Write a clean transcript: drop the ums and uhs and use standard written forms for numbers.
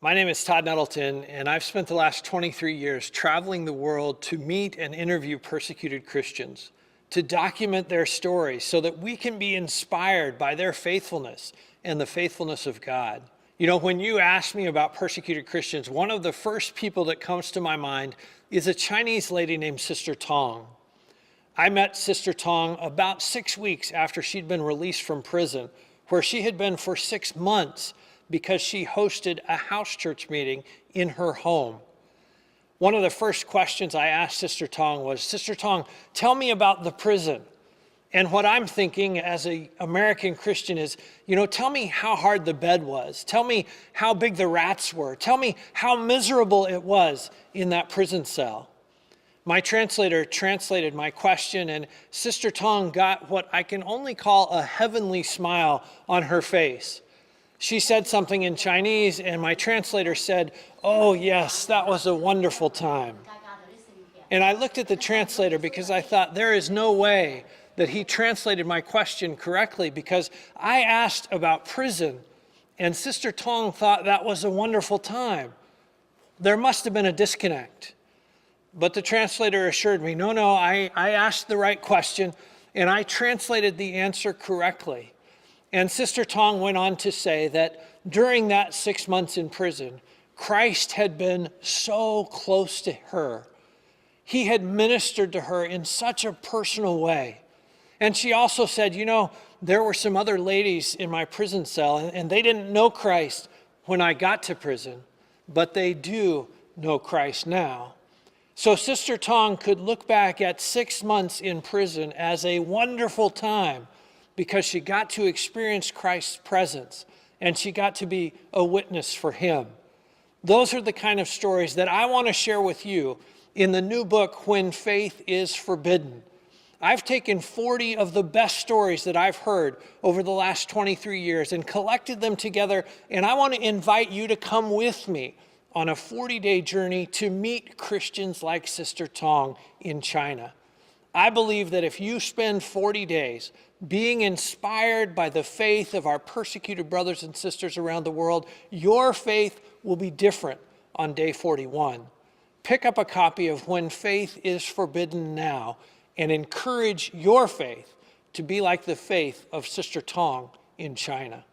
My name is Todd Nettleton, and I've spent the last 23 years traveling the world to meet and interview persecuted Christians, to document their stories so that we can be inspired by their faithfulness and the faithfulness of God. You know, when you ask me about persecuted Christians, one of the first people that comes to my mind is a Chinese lady named Sister Tong. I met Sister Tong about 6 weeks after she'd been released from prison, where she had been for 6 months because she hosted a house church meeting in her home. One of the first questions I asked Sister Tong was, Sister Tong, tell me about the prison. And what I'm thinking as an American Christian is, tell me how hard the bed was. Tell me how big the rats were. Tell me how miserable it was in that prison cell. My translator translated my question, and Sister Tong got what I can only call a heavenly smile on her face. She said something in Chinese, and my translator said, "Oh yes, that was a wonderful time." And I looked at the translator because I thought there is no way that he translated my question correctly, because I asked about prison, and Sister Tong thought that was a wonderful time. There must have been a disconnect. But the translator assured me, no, I asked the right question, and I translated the answer correctly. And Sister Tong went on to say that during that 6 months in prison, Christ had been so close to her. He had ministered to her in such a personal way. And she also said, there were some other ladies in my prison cell, and they didn't know Christ when I got to prison, but they do know Christ now. So Sister Tong could look back at 6 months in prison as a wonderful time, because she got to experience Christ's presence and she got to be a witness for him. Those are the kind of stories that I want to share with you in the new book, When Faith is Forbidden. I've taken 40 of the best stories that I've heard over the last 23 years and collected them together, and I want to invite you to come with me on a 40-day journey to meet Christians like Sister Tong in China. I believe that if you spend 40 days being inspired by the faith of our persecuted brothers and sisters around the world, your faith will be different on day 41. Pick up a copy of When Faith is Forbidden now and encourage your faith to be like the faith of Sister Tong in China.